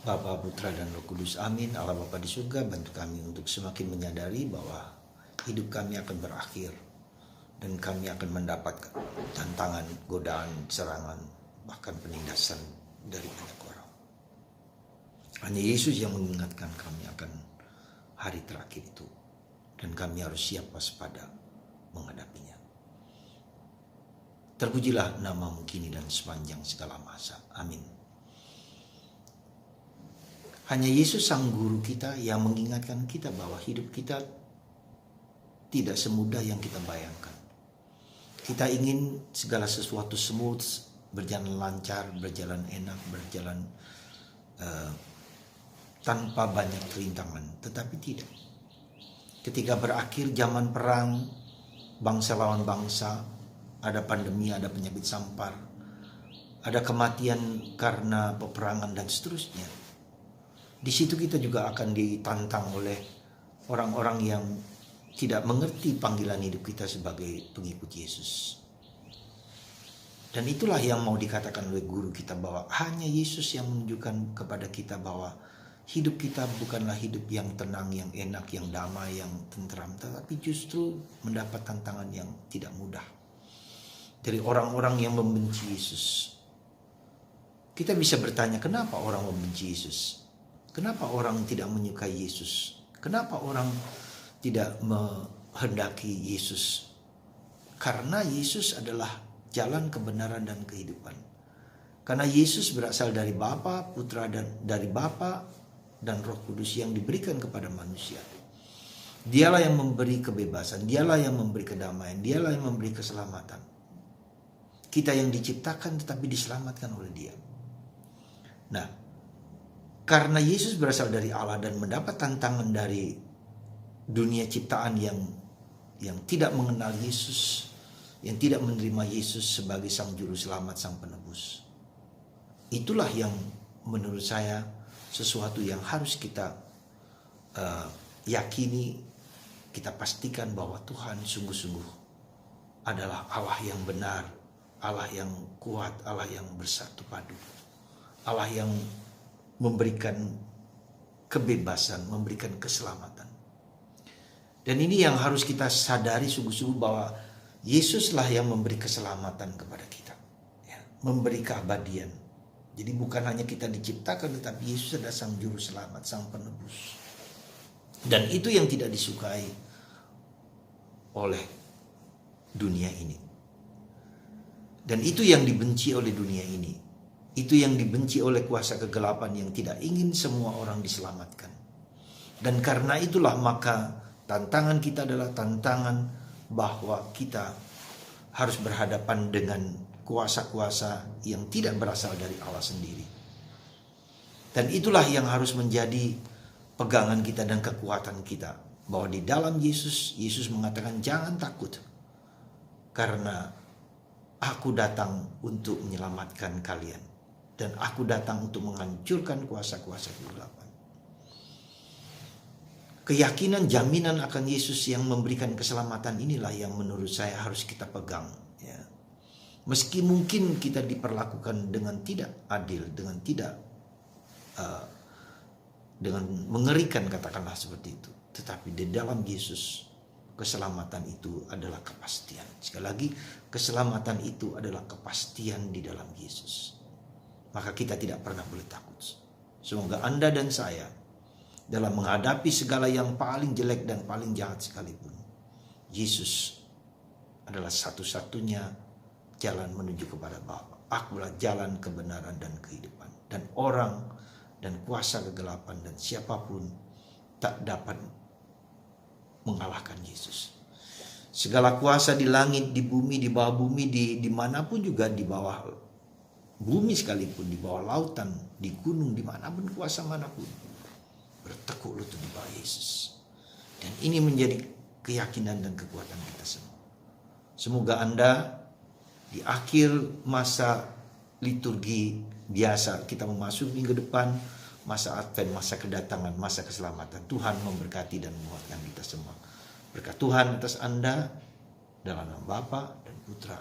Bapa, Putra, dan Roh Kudus. Amin. Allah Bapa di surga, bantu kami untuk semakin menyadari bahwa hidup kami akan berakhir dan kami akan mendapat tantangan, godaan, serangan, bahkan penindasan dari banyak orang. Hanya Yesus yang mengingatkan kami akan hari terakhir itu, dan kami harus siap waspada menghadapinya. Terpujilah namamu kini dan sepanjang segala masa. Amin. Hanya Yesus sang guru kita yang mengingatkan kita bahwa hidup kita tidak semudah yang kita bayangkan. Kita ingin segala sesuatu smooth, berjalan lancar, berjalan enak, berjalan tanpa banyak kerintangan. Tetapi tidak. Ketika berakhir zaman perang, bangsa lawan bangsa, ada pandemi, ada penyakit sampar, ada kematian karena peperangan dan seterusnya. Di situ kita juga akan ditantang oleh orang-orang yang tidak mengerti panggilan hidup kita sebagai pengikut Yesus. Dan itulah yang mau dikatakan oleh guru kita, bahwa hanya Yesus yang menunjukkan kepada kita bahwa hidup kita bukanlah hidup yang tenang, yang enak, yang damai, yang tentram, tetapi justru mendapat tantangan yang tidak mudah dari orang-orang yang membenci Yesus. Kita bisa bertanya, kenapa orang membenci Yesus? Kenapa orang tidak menyukai Yesus? Kenapa orang tidak menghendaki Yesus? Karena Yesus adalah jalan kebenaran dan kehidupan. Karena Yesus berasal dari Bapa, Putra, dan dari Bapa dan Roh Kudus yang diberikan kepada manusia. Dialah yang memberi kebebasan, dialah yang memberi kedamaian, dialah yang memberi keselamatan. Kita yang diciptakan tetapi diselamatkan oleh Dia. Nah, karena Yesus berasal dari Allah dan mendapat tantangan dari dunia ciptaan yang tidak mengenal Yesus, yang tidak menerima Yesus sebagai sang juru selamat, sang penebus. Itulah yang menurut saya sesuatu yang harus kita yakini, kita pastikan bahwa Tuhan sungguh-sungguh adalah Allah yang benar, Allah yang kuat, Allah yang bersatu padu, Allah yang memberikan kebebasan, memberikan keselamatan. Dan ini yang harus kita sadari sungguh-sungguh, bahwa Yesuslah yang memberi keselamatan kepada kita, ya, memberi keabadian. Jadi bukan hanya kita diciptakan, tetapi Yesus adalah sang juru selamat, sang penebus. Dan itu yang tidak disukai oleh dunia ini. Dan itu yang dibenci oleh dunia ini. Itu yang dibenci oleh kuasa kegelapan yang tidak ingin semua orang diselamatkan. Dan karena itulah maka tantangan kita adalah tantangan bahwa kita harus berhadapan dengan kuasa-kuasa yang tidak berasal dari Allah sendiri. Dan itulah yang harus menjadi pegangan kita dan kekuatan kita. Bahwa di dalam Yesus, Yesus mengatakan jangan takut. Karena aku datang untuk menyelamatkan kalian. Dan aku datang untuk menghancurkan kuasa-kuasa kegelapan. Keyakinan, jaminan akan Yesus yang memberikan keselamatan inilah yang menurut saya harus kita pegang. Ya. Meski mungkin kita diperlakukan dengan tidak adil, dengan tidak dengan mengerikan, katakanlah seperti itu. Tetapi di dalam Yesus, keselamatan itu adalah kepastian. Sekali lagi, keselamatan itu adalah kepastian di dalam Yesus. Maka kita tidak pernah boleh takut. Semoga Anda dan saya dalam menghadapi segala yang paling jelek dan paling jahat sekalipun, Yesus adalah satu-satunya jalan menuju kepada Bapa. Akulah jalan kebenaran dan kehidupan. Dan orang dan kuasa kegelapan dan siapapun tak dapat mengalahkan Yesus. Segala kuasa di langit, di bumi, di bawah bumi, dimanapun juga, di bawah bumi sekalipun, di bawah lautan, di gunung, dimanapun, kuasa manapun, bertekuk lutut di bawah Yesus. Dan ini menjadi keyakinan dan kekuatan kita semua. Semoga Anda di akhir masa liturgi biasa, kita memasuki minggu depan, masa Advent, masa kedatangan, masa keselamatan. Tuhan memberkati dan menguatkan kita semua. Berkat Tuhan atas Anda, dalam nama Bapa dan Putra